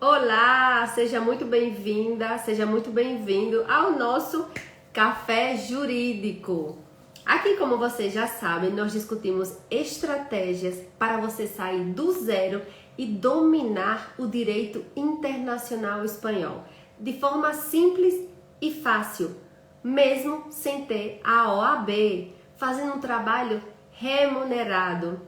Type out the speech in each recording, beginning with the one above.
Olá, seja muito bem-vinda, seja muito bem-vindo ao nosso Café Jurídico. Aqui, como vocês já sabem, nós discutimos estratégias para você sair do zero e dominar o direito internacional espanhol de forma simples e fácil, mesmo sem ter a OAB, fazendo um trabalho remunerado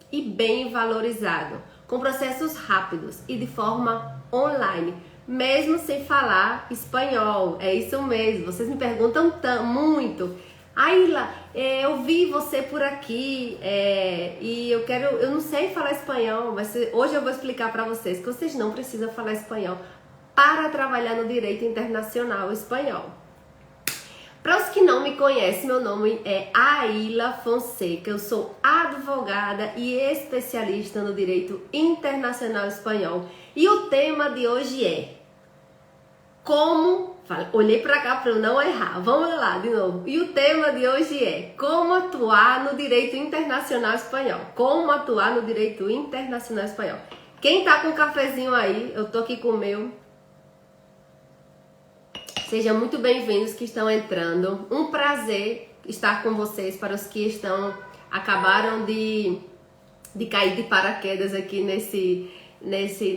e bem valorizado, com processos rápidos e de forma online, mesmo sem falar espanhol. É isso mesmo, vocês me perguntam muito. Aila, eu vi você por aqui e eu não sei falar espanhol, mas hoje eu vou explicar para vocês que vocês não precisam falar espanhol para trabalhar no direito internacional espanhol. Para os que não me conhecem, meu nome é Aila Fonseca, eu sou advogada e especialista no direito internacional espanhol. E o tema de hoje é como... Olhei para cá para eu não errar, vamos lá de novo. E o tema de hoje é como atuar no direito internacional espanhol. Como atuar no direito internacional espanhol. Quem tá com um cafezinho aí, eu tô aqui com o meu... Sejam muito bem-vindos que estão entrando. Um prazer estar com vocês para os que acabaram de cair de paraquedas aqui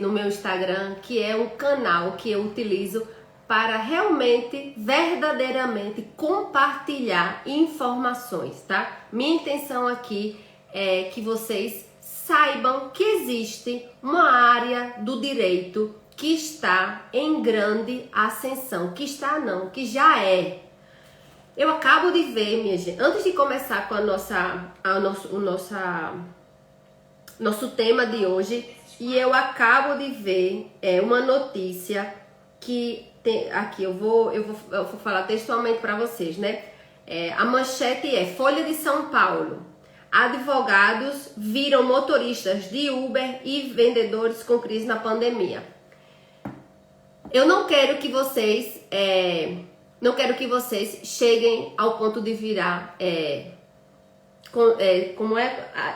no meu Instagram, que é um canal que eu utilizo para realmente, verdadeiramente compartilhar informações, tá? Minha intenção aqui é que vocês saibam que existe uma área do direito que está em grande ascensão, que já é. Eu acabo de ver, minha gente, antes de começar com nosso tema de hoje, e eu acabo de ver uma notícia que tem aqui, eu vou falar textualmente para vocês, né? A manchete é: Folha de São Paulo. Advogados viram motoristas de Uber e vendedores com crise na pandemia. Eu não quero que vocês cheguem ao ponto de virar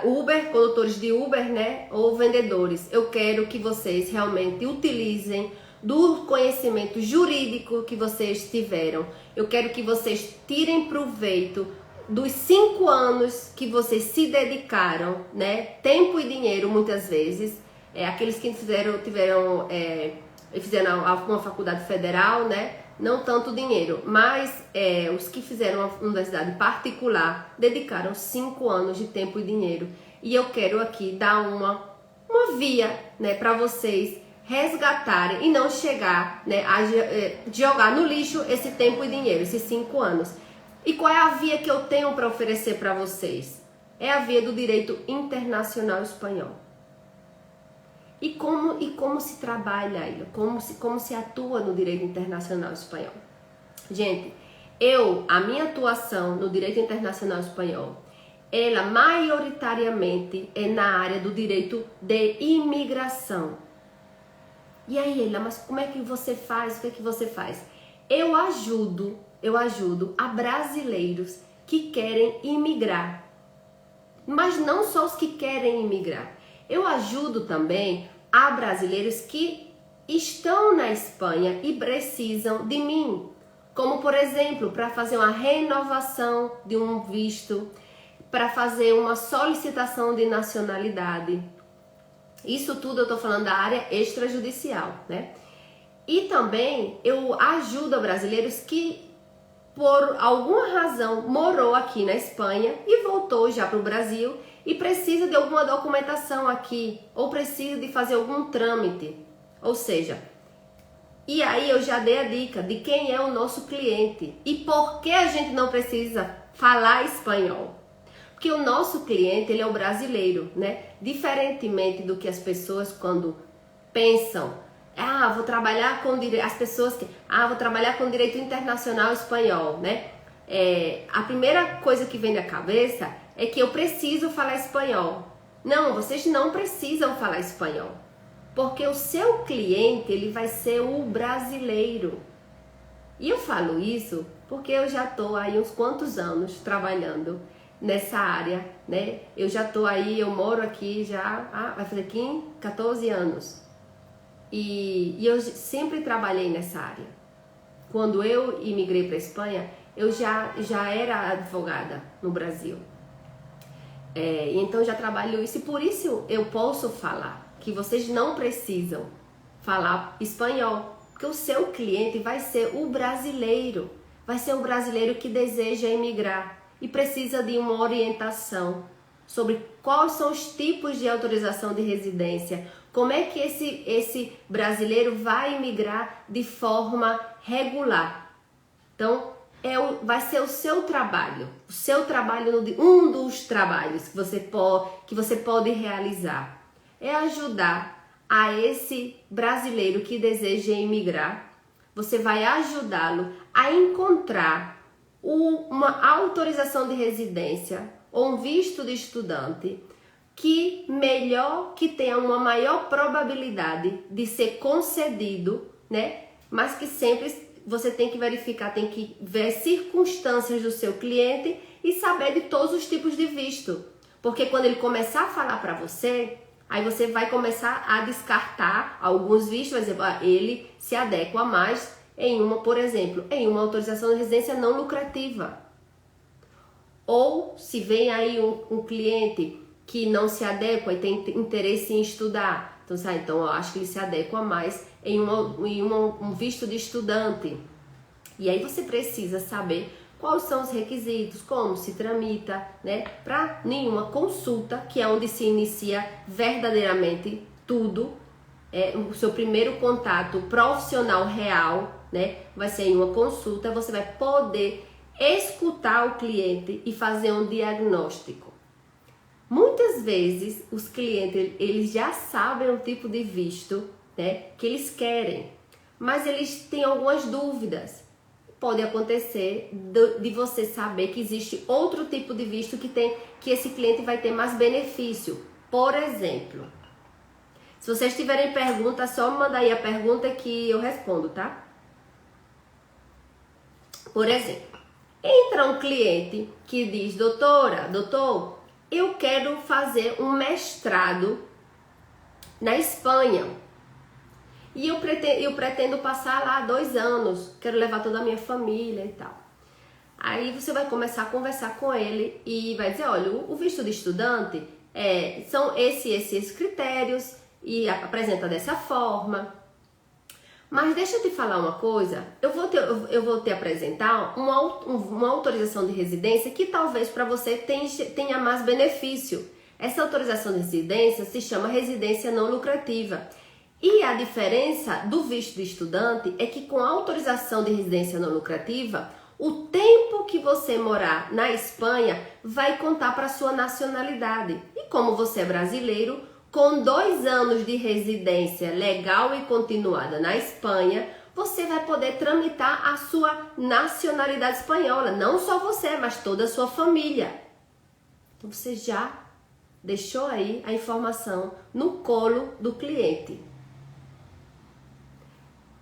Uber, condutores de Uber, né, ou vendedores. Eu quero que vocês realmente utilizem do conhecimento jurídico que vocês tiveram. Eu quero que vocês tirem proveito dos 5 anos que vocês se dedicaram, né, tempo e dinheiro muitas vezes. Aqueles que fizeram uma faculdade federal, né? Não tanto dinheiro, mas os que fizeram uma universidade particular dedicaram 5 anos de tempo e dinheiro. E eu quero aqui dar uma via, né, para vocês resgatarem e não chegar, né, a jogar no lixo esse tempo e dinheiro, esses 5 anos. E qual é a via que eu tenho para oferecer para vocês? É a via do direito internacional espanhol. E como se trabalha aí? Como se atua no direito internacional espanhol? Gente, a minha atuação no direito internacional espanhol, ela maioritariamente é na área do direito de imigração. E aí, Ela, mas como é que você faz? O que é que você faz? Eu ajudo a brasileiros que querem imigrar. Mas não só os que querem imigrar. Eu ajudo também a brasileiros que estão na Espanha e precisam de mim. Como, por exemplo, para fazer uma renovação de um visto, para fazer uma solicitação de nacionalidade. Isso tudo eu estou falando da área extrajudicial, né? E também eu ajudo a brasileiros que, por alguma razão, morou aqui na Espanha e voltou já para o Brasil e precisa de alguma documentação aqui, ou precisa de fazer algum trâmite. Ou seja, e aí eu já dei a dica de quem é o nosso cliente e por que a gente não precisa falar espanhol. Porque o nosso cliente, ele é o brasileiro, né? Diferentemente do que as pessoas quando pensam, vou trabalhar com direito, as pessoas que, vou trabalhar com direito internacional espanhol, né? A primeira coisa que vem na cabeça é que eu preciso falar espanhol. Não, vocês não precisam falar espanhol. Porque o seu cliente, ele vai ser o brasileiro. E eu falo isso porque eu já estou aí uns quantos anos trabalhando nessa área, né? Eu moro aqui já, vai fazer 14 anos. E eu sempre trabalhei nessa área. Quando eu imigrei para a Espanha, eu já era advogada no Brasil. Então já trabalho isso e por isso eu posso falar que vocês não precisam falar espanhol, porque o seu cliente vai ser o brasileiro, que deseja emigrar e precisa de uma orientação sobre quais são os tipos de autorização de residência, como é que esse brasileiro vai emigrar de forma regular. Então, vai ser o seu trabalho, um dos trabalhos que você pode realizar é ajudar a esse brasileiro que deseja emigrar. Você vai ajudá-lo a encontrar uma autorização de residência ou um visto de estudante que tenha uma maior probabilidade de ser concedido, né? Mas que sempre você tem que verificar, tem que ver as circunstâncias do seu cliente e saber de todos os tipos de visto. Porque quando ele começar a falar para você, aí você vai começar a descartar alguns vistos, por exemplo, ele se adequa mais por exemplo, em uma autorização de residência não lucrativa. Ou se vem aí um cliente que não se adequa e tem interesse em estudar, então eu acho que ele se adequa mais em um visto de estudante. E aí você precisa saber quais são os requisitos, como se tramita, né? Para nenhuma consulta, que é onde se inicia verdadeiramente tudo, o seu primeiro contato profissional real, né? Vai ser em uma consulta, você vai poder escutar o cliente e fazer um diagnóstico. Muitas vezes os clientes, eles já sabem o tipo de visto, né, que eles querem, mas eles têm algumas dúvidas. Pode acontecer de você saber que existe outro tipo de visto que esse cliente vai ter mais benefício. Por exemplo, se vocês tiverem pergunta, só manda aí a pergunta que eu respondo, tá? Por exemplo, entra um cliente que diz: doutor, eu quero fazer um mestrado na Espanha e eu pretendo passar lá 2 anos, quero levar toda a minha família e tal. Aí você vai começar a conversar com ele e vai dizer: olha, o visto de estudante são esses critérios e apresenta dessa forma. Mas deixa eu te falar uma coisa, eu vou te apresentar uma autorização de residência que talvez para você tenha mais benefício. Essa autorização de residência se chama residência não lucrativa. E a diferença do visto de estudante é que com a autorização de residência não lucrativa, o tempo que você morar na Espanha vai contar para sua nacionalidade. E como você é brasileiro, com 2 anos de residência legal e continuada na Espanha, você vai poder tramitar a sua nacionalidade espanhola. Não só você, mas toda a sua família. Então você já deixou aí a informação no colo do cliente.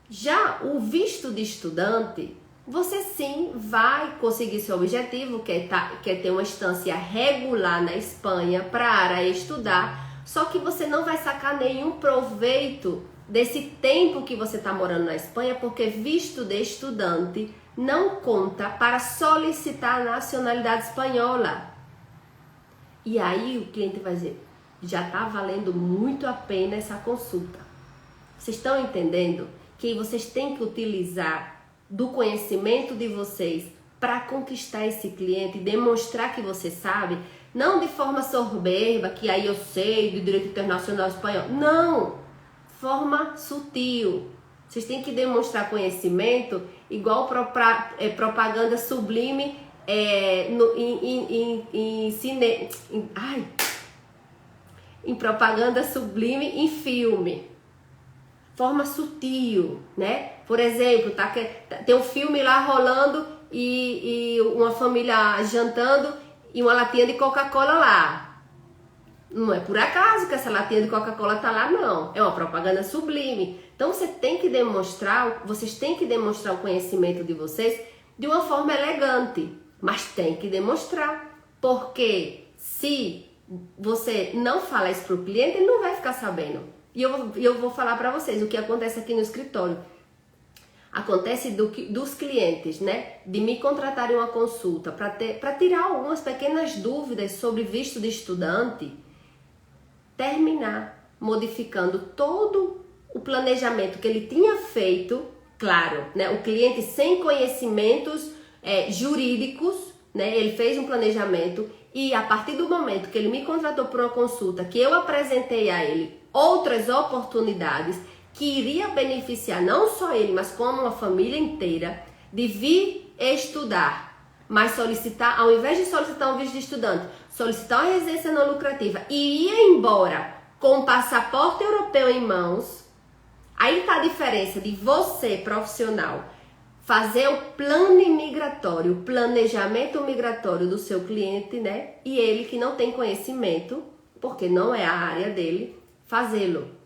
Já o visto de estudante, você sim vai conseguir seu objetivo, que é ter uma estância regular na Espanha para estudar. Só que você não vai sacar nenhum proveito desse tempo que você está morando na Espanha, porque visto de estudante não conta para solicitar a nacionalidade espanhola. E aí o cliente vai dizer: já está valendo muito a pena essa consulta. Vocês estão entendendo que vocês têm que utilizar do conhecimento de vocês para conquistar esse cliente e demonstrar que você sabe? Não de forma soberba, que aí eu sei do direito internacional espanhol. Não! Forma sutil. Vocês têm que demonstrar conhecimento igual propaganda sublime em propaganda sublime em filme. Forma sutil, né? Por exemplo, tem um filme lá rolando e uma família jantando e uma latinha de Coca-Cola lá. Não é por acaso que essa latinha de Coca-Cola tá lá, não. É uma propaganda sublime. Então vocês têm que demonstrar o conhecimento de vocês de uma forma elegante. Mas tem que demonstrar. Porque se você não falar isso pro cliente, ele não vai ficar sabendo. E eu vou falar para vocês o que acontece aqui no escritório. Acontece dos clientes, né? De me contratarem uma consulta para tirar algumas pequenas dúvidas sobre visto de estudante, terminar modificando todo o planejamento que ele tinha feito, claro, né? O cliente sem conhecimentos jurídicos, né? Ele fez um planejamento e a partir do momento que ele me contratou para uma consulta, que eu apresentei a ele outras oportunidades que iria beneficiar não só ele, mas como uma família inteira, de vir estudar, mas solicitar, ao invés de solicitar um visto de estudante, solicitar uma residência não lucrativa e ir embora com um passaporte europeu em mãos. Aí está a diferença de você, profissional, fazer o plano migratório, o planejamento migratório do seu cliente, né? E ele que não tem conhecimento, porque não é a área dele, fazê-lo.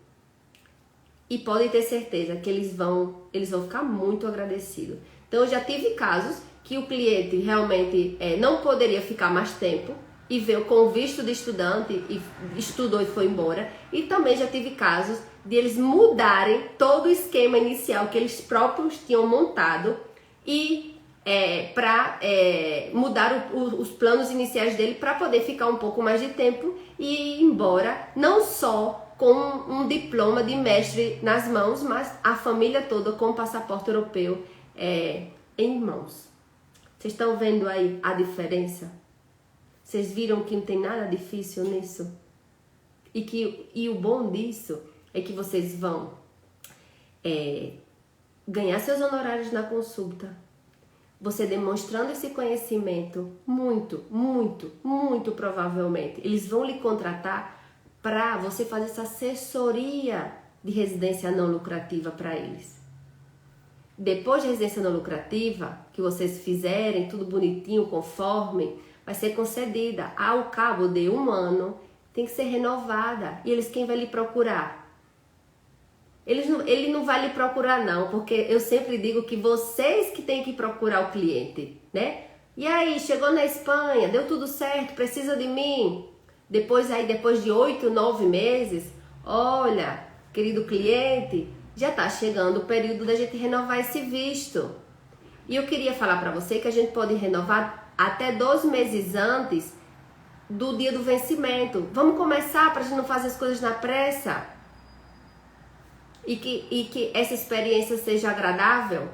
E podem ter certeza que eles vão ficar muito agradecidos. Então, eu já tive casos que o cliente realmente não poderia ficar mais tempo e veio com visto de estudante e estudou e foi embora. E também já tive casos de eles mudarem todo o esquema inicial que eles próprios tinham montado e para mudar os planos iniciais dele para poder ficar um pouco mais de tempo e ir embora, não só com um diploma de mestre nas mãos, mas a família toda com o passaporte europeu em mãos. Vocês estão vendo aí a diferença? Vocês viram que não tem nada difícil nisso? E o bom disso é que vocês vão ganhar seus honorários na consulta. Você demonstrando esse conhecimento, muito, muito, muito provavelmente, eles vão lhe contratar para você fazer essa assessoria de residência não lucrativa para eles. Depois de residência não lucrativa, que vocês fizerem tudo bonitinho, conforme, vai ser concedida. Ao cabo de 1 ano, tem que ser renovada. E eles, quem vai lhe procurar? Ele não vai lhe procurar não, porque eu sempre digo que vocês que têm que procurar o cliente, né? E aí, chegou na Espanha, deu tudo certo, precisa de mim? Depois de 8, 9 meses, olha, querido cliente, já está chegando o período da gente renovar esse visto. E eu queria falar para você que a gente pode renovar até 12 meses antes do dia do vencimento. Vamos começar para a gente não fazer as coisas na pressa? E que essa experiência seja agradável?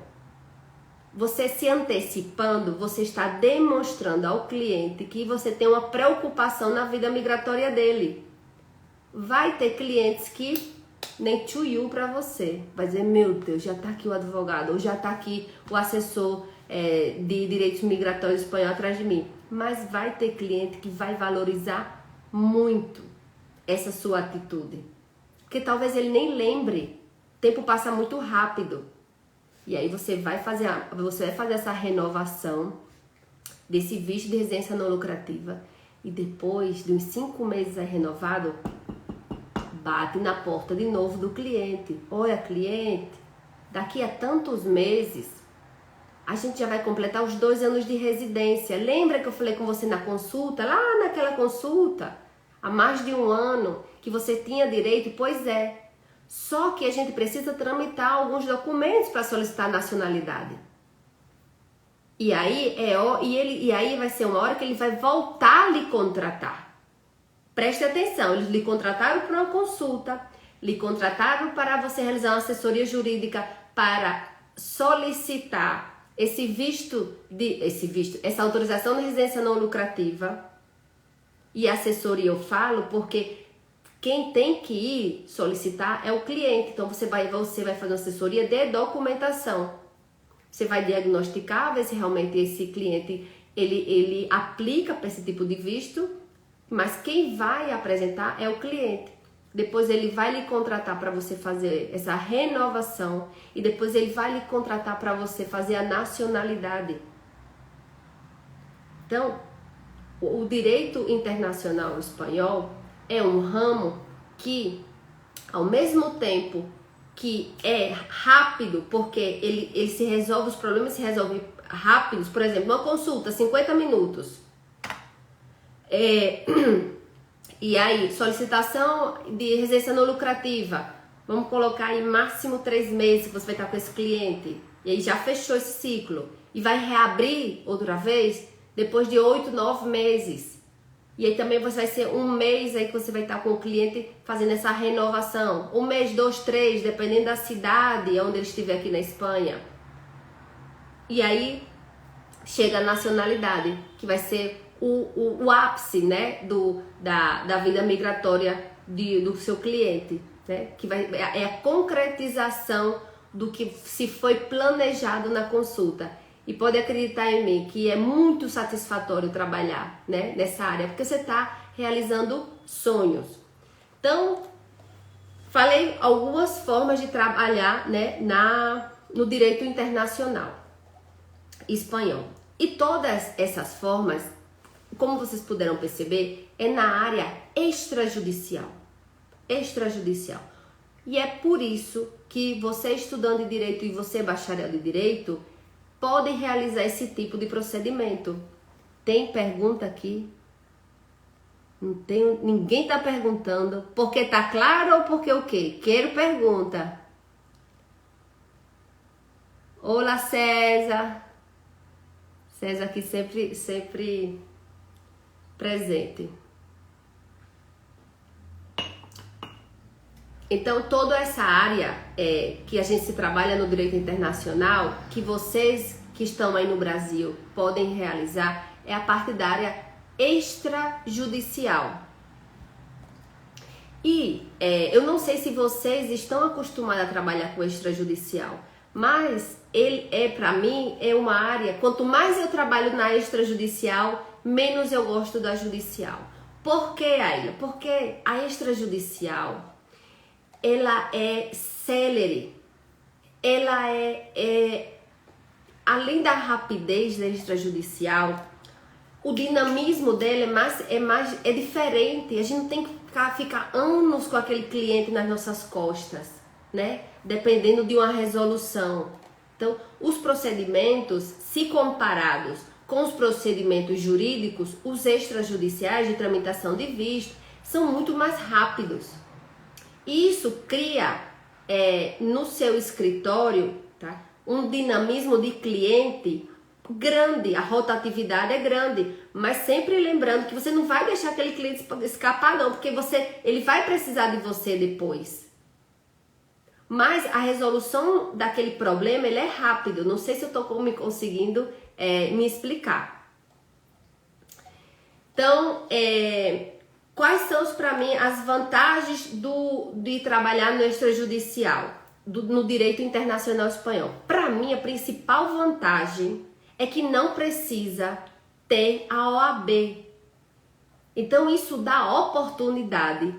Você se antecipando, você está demonstrando ao cliente que você tem uma preocupação na vida migratória dele. Vai ter clientes que nem tchuiu para você. Vai dizer, meu Deus, já está aqui o advogado, ou já está aqui o assessor de direitos migratórios espanhol atrás de mim. Mas vai ter cliente que vai valorizar muito essa sua atitude. Porque talvez ele nem lembre. O tempo passa muito rápido. E aí você vai fazer essa renovação desse visto de residência não lucrativa. E depois de uns 5 meses renovado, bate na porta de novo do cliente. Olha, cliente, daqui a tantos meses, a gente já vai completar os 2 anos de residência. Lembra que eu falei com você na consulta? Lá naquela consulta, há mais de 1 ano, que você tinha direito? Pois é. Só que a gente precisa tramitar alguns documentos para solicitar nacionalidade. E aí vai ser uma hora que ele vai voltar a lhe contratar. Preste atenção, eles lhe contrataram para uma consulta, lhe contrataram para você realizar uma assessoria jurídica para solicitar essa autorização de residência não lucrativa. E assessoria eu falo porque quem tem que ir solicitar é o cliente. Então você vai fazer uma assessoria de documentação. Você vai diagnosticar, ver se realmente esse cliente ele aplica para esse tipo de visto, mas quem vai apresentar é o cliente. Depois ele vai lhe contratar para você fazer essa renovação e depois ele vai lhe contratar para você fazer a nacionalidade. Então, o direito internacional espanhol é um ramo que, ao mesmo tempo que é rápido, porque ele se resolve, os problemas se resolvem rápidos. Por exemplo, uma consulta, 50 minutos. E aí, solicitação de residência não lucrativa. Vamos colocar aí máximo 3 meses que você vai estar com esse cliente. E aí já fechou esse ciclo. E vai reabrir outra vez depois de 8, 9 meses. E aí também você vai ser 1 mês aí que você vai estar com o cliente fazendo essa renovação. 1 mês, 2, 3, dependendo da cidade onde ele estiver aqui na Espanha. E aí chega a nacionalidade, que vai ser o ápice, né, da vida migratória do seu cliente, né, que é a concretização do que se foi planejado na consulta. E pode acreditar em mim que é muito satisfatório trabalhar, né, nessa área, porque você está realizando sonhos. Então, falei algumas formas de trabalhar, né, no direito internacional espanhol. E todas essas formas, como vocês puderam perceber, é na área extrajudicial. Extrajudicial. E é por isso que você, estudante de direito, e você, bacharel de direito, podem realizar esse tipo de procedimento. Tem pergunta aqui? Não tem, ninguém está perguntando. Porque tá claro ou porque o quê? Quero pergunta. Olá, César. César aqui sempre presente. Então, toda essa área que a gente se trabalha no direito internacional, que vocês que estão aí no Brasil podem realizar, é a parte da área extrajudicial. E eu não sei se vocês estão acostumados a trabalhar com extrajudicial, mas para mim, é uma área, quanto mais eu trabalho na extrajudicial, menos eu gosto da judicial. Por que, Aila? Porque a extrajudicial, ela é célere, ela além da rapidez da extrajudicial, o dinamismo dela é diferente. A gente não tem que ficar anos com aquele cliente nas nossas costas, né? Dependendo de uma resolução. Então, os procedimentos, se comparados com os procedimentos jurídicos, os extrajudiciais de tramitação de visto, são muito mais rápidos. Isso cria no seu escritório, tá, um dinamismo de cliente grande, a rotatividade é grande, mas sempre lembrando que você não vai deixar aquele cliente escapar não, porque ele vai precisar de você depois. Mas a resolução daquele problema, ele é rápido. Não sei se eu estou me conseguindo me explicar. Então, quais são, para mim, as vantagens de trabalhar no extrajudicial, no direito internacional espanhol? Para mim, a principal vantagem é que não precisa ter a OAB. Então, isso dá oportunidade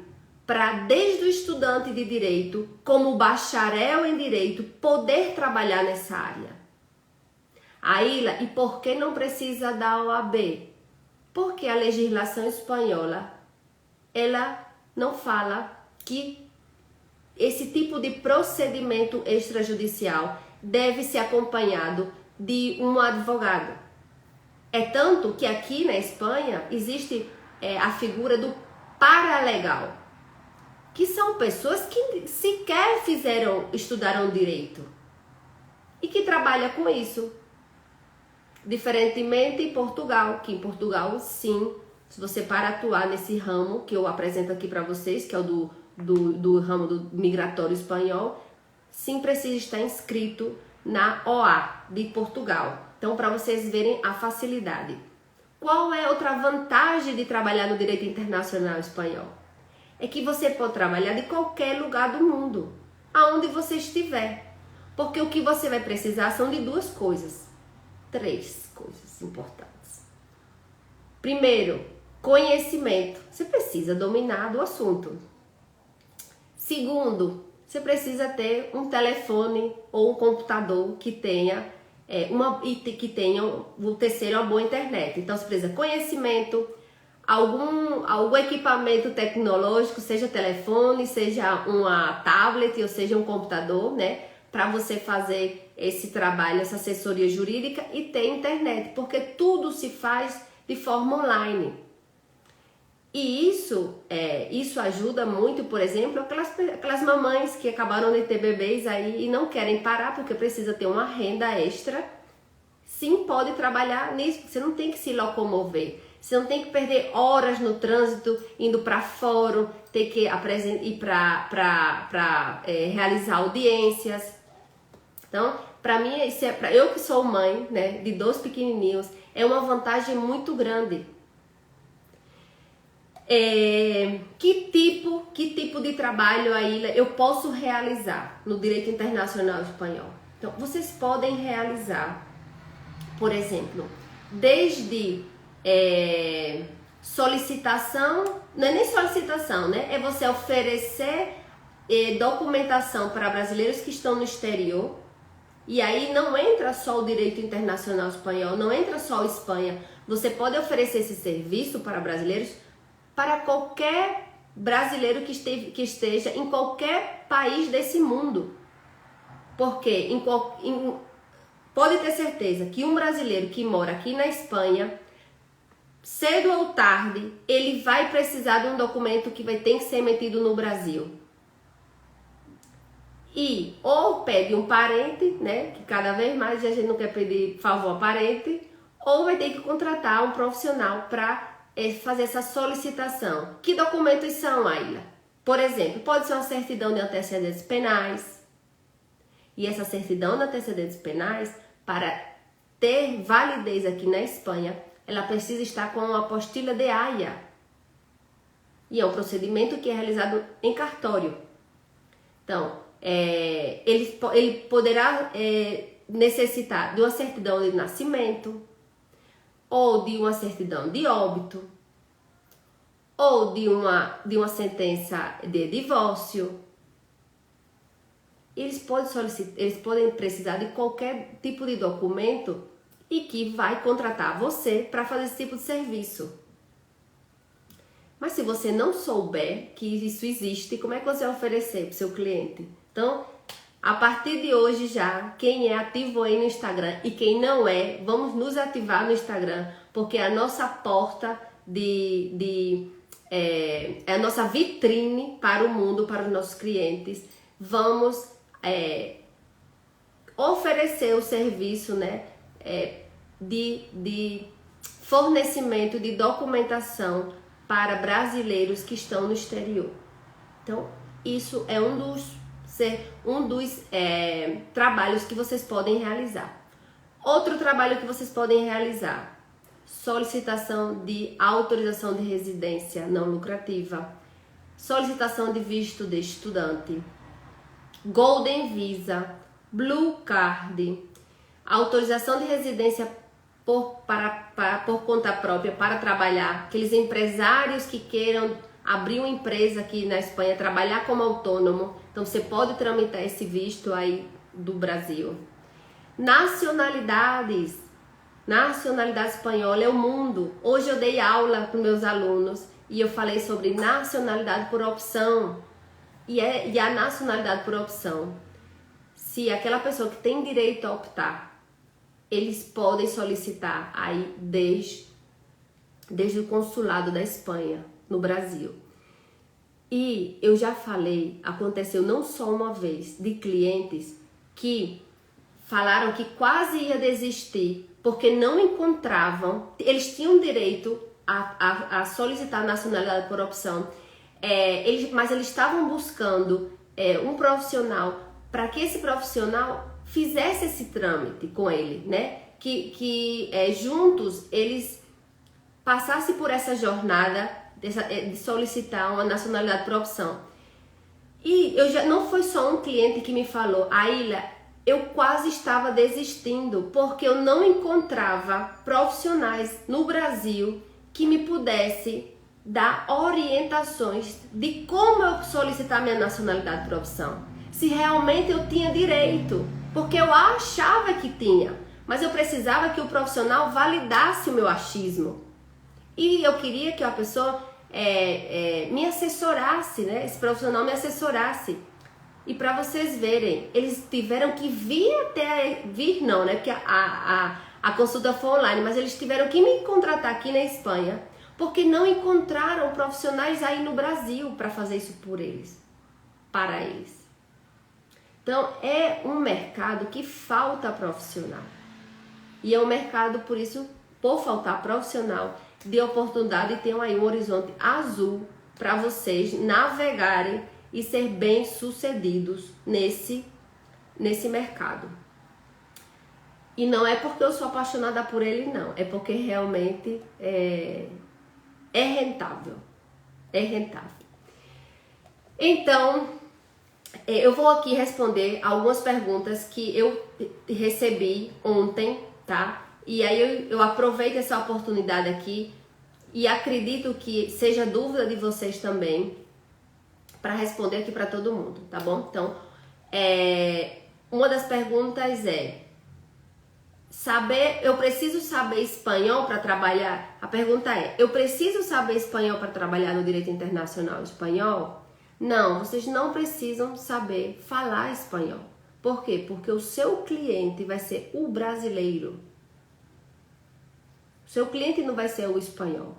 para, desde o estudante de direito, como bacharel em direito, poder trabalhar nessa área. Aila, e por que não precisa da OAB? Porque a legislação espanhola, ela não fala que esse tipo de procedimento extrajudicial deve ser acompanhado de um advogado. É tanto que aqui na Espanha existe a figura do paralegal, que são pessoas que sequer estudaram direito e que trabalham com isso. Diferentemente em Portugal, que em Portugal, sim, se você para atuar nesse ramo que eu apresento aqui para vocês, que é o do ramo do migratório espanhol, sim precisa estar inscrito na OA de Portugal. Então, para vocês verem a facilidade. Qual é outra vantagem de trabalhar no direito internacional espanhol? É que você pode trabalhar de qualquer lugar do mundo, aonde você estiver. Porque o que você vai precisar são de 2 coisas. 3 coisas importantes. Primeiro, conhecimento. Você precisa dominar do assunto. Segundo, você precisa ter um telefone ou um computador que tenha o terceiro, uma boa internet. Então, você precisa de conhecimento, algum equipamento tecnológico, seja telefone, seja uma tablet ou seja um computador, né? Para você fazer esse trabalho, essa assessoria jurídica, e ter internet, porque tudo se faz de forma online. E isso ajuda muito, por exemplo, aquelas mamães que acabaram de ter bebês aí e não querem parar porque precisa ter uma renda extra. Sim, pode trabalhar nisso. Você não tem que se locomover. Você não tem que perder horas no trânsito, indo para fórum, ter que ir para realizar audiências. Então, para mim, eu que sou mãe, né, de 2 pequenininhos, é uma vantagem muito grande. Que tipo de trabalho aí eu posso realizar no direito internacional espanhol? Então, vocês podem realizar, por exemplo, desde solicitação, não é nem solicitação, né? É você oferecer documentação para brasileiros que estão no exterior. E aí não entra só o direito internacional espanhol, não entra só a Espanha. Você pode oferecer esse serviço para brasileiros, para qualquer brasileiro que esteja em qualquer país desse mundo. Porque pode ter certeza que um brasileiro que mora aqui na Espanha, cedo ou tarde, ele vai precisar de um documento que ter que ser emitido no Brasil. E ou pede um parente, né, que cada vez mais a gente não quer pedir favor a parente, ou vai ter que contratar um profissional para fazer essa solicitação. Que documentos são, Ayla? Por exemplo, pode ser uma certidão de antecedentes penais. E essa certidão de antecedentes penais, para ter validez aqui na Espanha, ela precisa estar com uma apostila de Haya. E é um procedimento que é realizado em cartório. Então, ele poderá necessitar de uma certidão de nascimento, ou de uma certidão de óbito, ou de uma sentença de divórcio. Eles podem precisar de qualquer tipo de documento e que vai contratar você para fazer esse tipo de serviço. Mas se você não souber que isso existe, como é que você vai oferecer para o seu cliente? Então, a partir de hoje já, quem é ativo aí no Instagram e quem não é, vamos nos ativar no Instagram, porque é a nossa porta é a nossa vitrine para o mundo, para os nossos clientes. Vamos oferecer o serviço, né, de fornecimento de documentação para brasileiros que estão no exterior. Então, isso é um dos trabalhos que vocês podem realizar. Outro trabalho que vocês podem realizar: solicitação de autorização de residência não lucrativa, solicitação de visto de estudante, Golden Visa, Blue Card, autorização de residência por conta própria para trabalhar, aqueles empresários que queiram abrir uma empresa aqui na Espanha, trabalhar como autônomo. Então você pode tramitar esse visto aí do Brasil. Nacionalidade espanhola é o mundo. Hoje eu dei aula para meus alunos e eu falei sobre nacionalidade por opção. E a nacionalidade por opção, se aquela pessoa que tem direito a optar, eles podem solicitar aí desde o consulado da Espanha no Brasil. E eu já falei, aconteceu não só uma vez, de clientes que falaram que quase ia desistir porque não encontravam, eles tinham direito a solicitar nacionalidade por opção, mas eles estavam buscando um profissional para que esse profissional fizesse esse trâmite com ele, né? Que juntos eles passassem por essa jornada de solicitar uma nacionalidade por opção. E não foi só um cliente que me falou: Ayla, eu quase estava desistindo porque eu não encontrava profissionais no Brasil que me pudesse dar orientações de como eu solicitar minha nacionalidade por opção. Se realmente eu tinha direito, porque eu achava que tinha, mas eu precisava que o profissional validasse o meu achismo. E eu queria que a pessoa me assessorasse, né? Esse profissional me assessorasse. E para vocês verem, eles tiveram que vir não, né? Porque a consulta foi online, mas eles tiveram que me contratar aqui na Espanha, porque não encontraram profissionais aí no Brasil para fazer isso por eles, para eles. Então, é um mercado que falta profissional. E é um mercado, por isso, por faltar profissional, de oportunidade, tem aí um horizonte azul para vocês navegarem e ser bem-sucedidos nesse mercado. E não é porque eu sou apaixonada por ele, não. É porque realmente é rentável. É rentável. Então, eu vou aqui responder algumas perguntas que eu recebi ontem, tá? E aí eu aproveito essa oportunidade aqui e acredito que seja dúvida de vocês também para responder aqui para todo mundo, tá bom? Então, uma das perguntas eu preciso saber espanhol para trabalhar? A pergunta é, eu preciso saber espanhol para trabalhar no direito internacional espanhol? Não, vocês não precisam saber falar espanhol. Por quê? Porque o seu cliente vai ser o brasileiro. O seu cliente não vai ser o espanhol.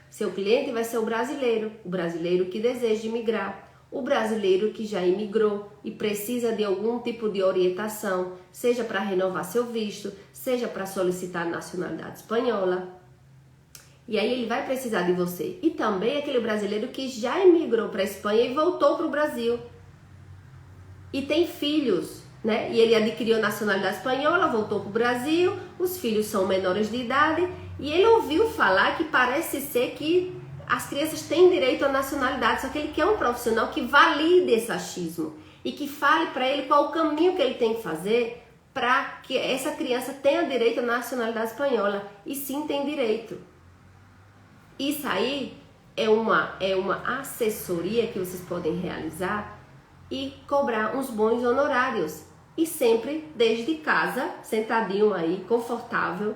Seu cliente vai ser o brasileiro que deseja imigrar, o brasileiro que já imigrou e precisa de algum tipo de orientação, seja para renovar seu visto, seja para solicitar a nacionalidade espanhola. E aí ele vai precisar de você. E também aquele brasileiro que já imigrou para a Espanha e voltou para o Brasil. E tem filhos, né? E ele adquiriu a nacionalidade espanhola, voltou para o Brasil, os filhos são menores de idade, e ele ouviu falar que parece ser que as crianças têm direito à nacionalidade, só que ele quer um profissional que valide esse achismo e que fale para ele qual o caminho que ele tem que fazer para que essa criança tenha direito à nacionalidade espanhola. E sim, tem direito. Isso aí é uma assessoria que vocês podem realizar e cobrar uns bons honorários. E sempre desde casa, sentadinho aí, confortável,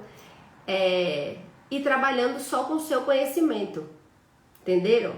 e trabalhando só com o seu conhecimento. Entenderam?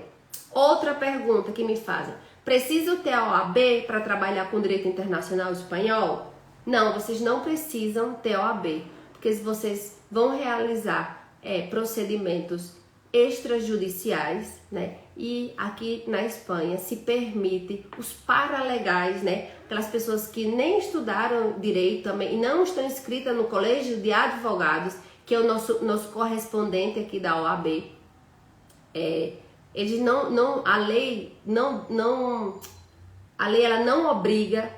Outra pergunta que me fazem. Preciso ter a OAB para trabalhar com direito internacional espanhol? Não, vocês não precisam ter a OAB, porque vocês vão realizar procedimentos extrajudiciais, né? E aqui na Espanha se permite os paralegais, né? Aquelas pessoas que nem estudaram direito também e não estão inscritas no colégio de advogados, que é o nosso correspondente aqui da OAB. Eles a lei ela não obriga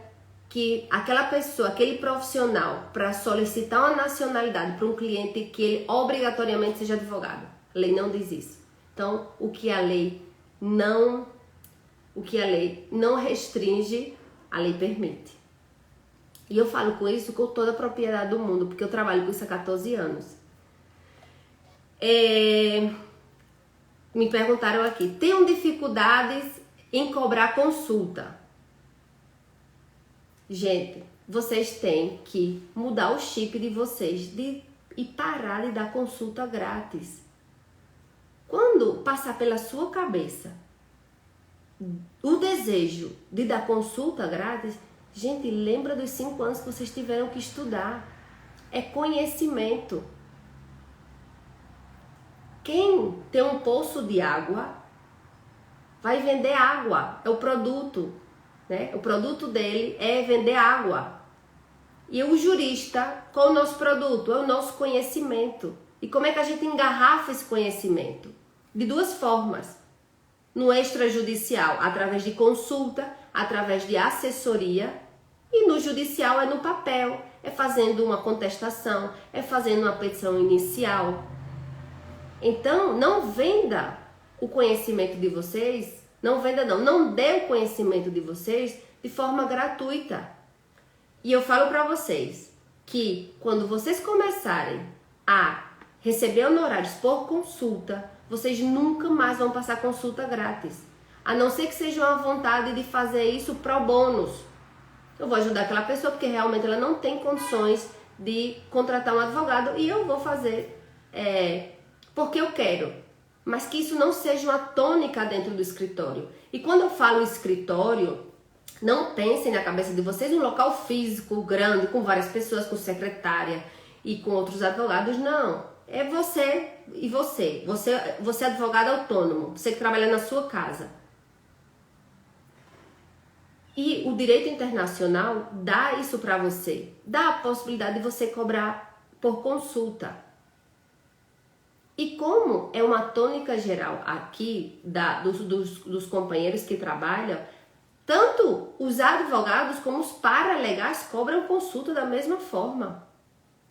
que aquela pessoa, aquele profissional, para solicitar uma nacionalidade para um cliente, que ele obrigatoriamente seja advogado. A lei não diz isso. Então, o que a lei não restringe, a lei permite. E eu falo com isso com toda a propriedade do mundo, porque eu trabalho com isso há 14 anos. Me perguntaram aqui, tenho dificuldades em cobrar consulta? Gente, vocês têm que mudar o chip de vocês e parar de dar consulta grátis. Quando passar pela sua cabeça o desejo de dar consulta grátis, gente, lembra dos 5 anos que vocês tiveram que estudar. É conhecimento. Quem tem um poço de água vai vender água, é o produto, né? O produto dele é vender água. E o jurista, qual é o nosso produto? É o nosso conhecimento. E como é que a gente engarrafa esse conhecimento? De 2 formas. No extrajudicial, através de consulta, através de assessoria. E no judicial é no papel, é fazendo uma contestação, é fazendo uma petição inicial. Então, não venda o conhecimento de vocês, não dê o conhecimento de vocês de forma gratuita. E eu falo para vocês que quando vocês começarem a receber honorários por consulta, vocês nunca mais vão passar consulta grátis. A não ser que seja uma vontade de fazer isso pro bônus. Eu vou ajudar aquela pessoa porque realmente ela não tem condições de contratar um advogado e eu vou fazer porque eu quero. Mas que isso não seja uma tônica dentro do escritório. E quando eu falo escritório, não pensem na cabeça de vocês um local físico grande, com várias pessoas, com secretária e com outros advogados, não. é você e você. Você é advogado autônomo, você que trabalha na sua casa. E o direito internacional dá isso para você. Dá a possibilidade de você cobrar por consulta. E como é uma tônica geral aqui dos companheiros que trabalham, tanto os advogados como os paralegais cobram consulta da mesma forma.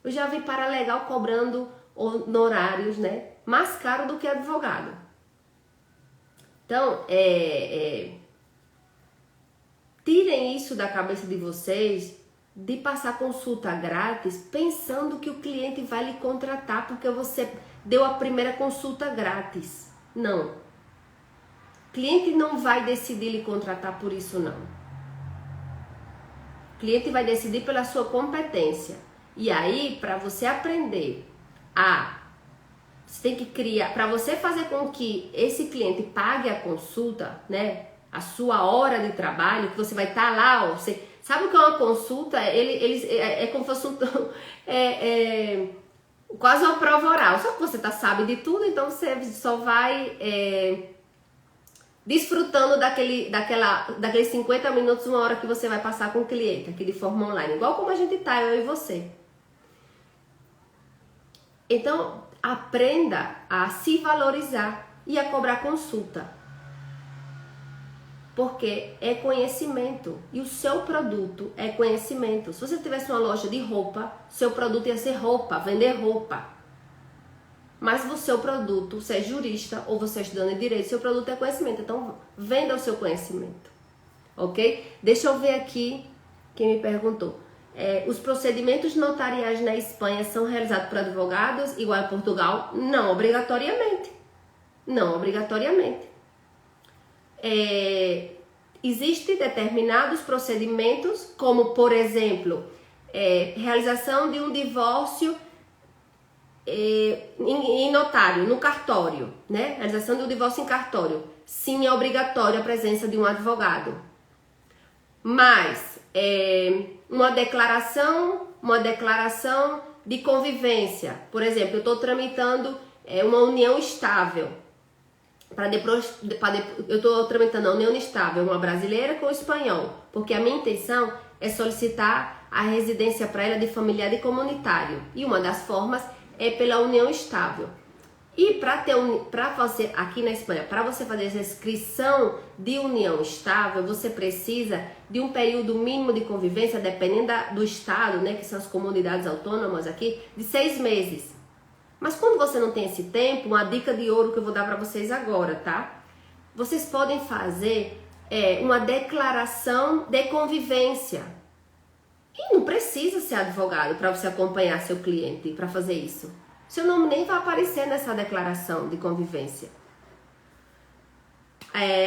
Eu já vi paralegal cobrando honorários, né, mais caro do que advogado. Então, tirem isso da cabeça de vocês, de passar consulta grátis, pensando que o cliente vai lhe contratar porque você deu a primeira consulta grátis. Não. O cliente não vai decidir lhe contratar por isso, não. O cliente vai decidir pela sua competência. E aí, para você aprender você tem que criar, para você fazer com que esse cliente pague a consulta, né? A sua hora de trabalho, que você vai estar lá, você sabe o que é uma consulta? É como se fosse quase uma prova oral. Só que você sabe de tudo, então você só vai desfrutando daqueles 50 minutos, uma hora que você vai passar com o cliente aqui de forma online, igual como a gente tá, eu e você. Então, aprenda a se valorizar e a cobrar consulta. Porque é conhecimento. E o seu produto é conhecimento. Se você tivesse uma loja de roupa, seu produto ia ser roupa, vender roupa. Mas o seu produto, você é jurista ou você é estudante de direito, seu produto é conhecimento. Então, venda o seu conhecimento. Ok? Deixa eu ver aqui quem me perguntou. Os procedimentos notariais na Espanha são realizados por advogados igual a Portugal? Não obrigatoriamente. Não obrigatoriamente. Existem determinados procedimentos, como por exemplo, realização de um divórcio em notário, no cartório, né? Realização de um divórcio em cartório. Sim, é obrigatório a presença de um advogado. Mas uma declaração de convivência, por exemplo, eu estou tramitando uma união estável. Eu estou tramitando a união estável, uma brasileira com o espanhol, porque a minha intenção é solicitar a residência para ela de familiar e comunitário. E uma das formas é pela união estável. E para fazer aqui na Espanha, para você fazer essa inscrição de união estável, você precisa de um período mínimo de convivência, dependendo do estado, né, que são as comunidades autônomas aqui, de 6 meses. Mas quando você não tem esse tempo, uma dica de ouro que eu vou dar para vocês agora, tá? Vocês podem fazer uma declaração de convivência. E não precisa ser advogado para você acompanhar seu cliente para fazer isso. Seu nome nem vai aparecer nessa declaração de convivência.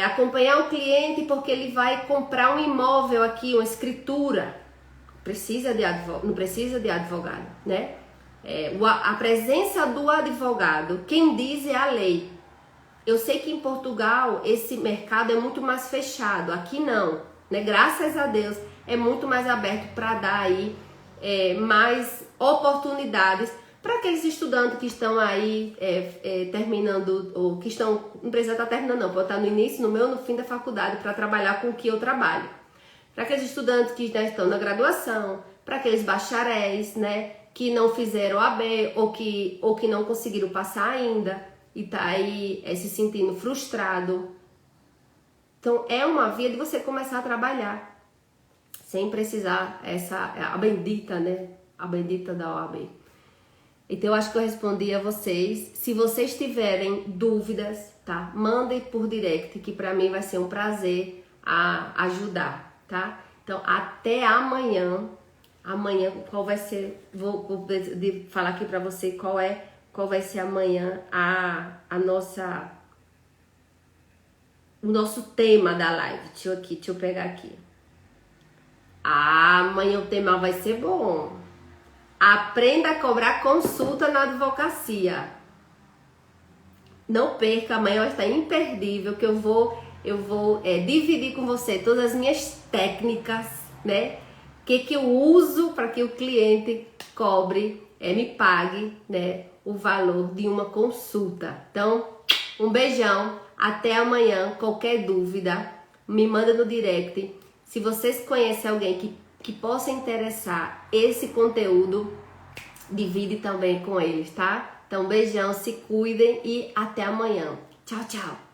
Acompanhar o cliente porque ele vai comprar um imóvel aqui, uma escritura. Não precisa de advogado, né? A presença do advogado, quem diz é a lei. Eu sei que em Portugal esse mercado é muito mais fechado, aqui não, né? Graças a Deus é muito mais aberto para dar aí mais oportunidades para aqueles estudantes que estão aí terminando, ou que estão, não precisa estar terminando não, pode estar no início, no meio ou no fim da faculdade para trabalhar com o que eu trabalho. Para aqueles estudantes que já estão na graduação, para aqueles bacharéis, né, que não fizeram AB ou que não conseguiram passar ainda e tá aí se sentindo frustrado. Então é uma via de você começar a trabalhar sem precisar a bendita, né, a bendita da OAB. Então eu acho que eu respondi a vocês. Se vocês tiverem dúvidas, tá, mandem por direct, que para mim vai ser um prazer ajudar, tá? Então até amanhã. Amanhã, qual vai ser, vou falar aqui pra você qual vai ser amanhã o nosso tema da live. Deixa eu pegar aqui. Amanhã o tema vai ser bom. Aprenda a cobrar consulta na advocacia. Não perca, amanhã vai estar imperdível, que eu vou dividir com você todas as minhas técnicas, né? O que eu uso para que o cliente cobre me pague, né, o valor de uma consulta. Então, um beijão, até amanhã. Qualquer dúvida, me manda no direct. Se vocês conhecem alguém que possa interessar esse conteúdo, divide também com eles, tá? Então, beijão, se cuidem e até amanhã. Tchau, tchau!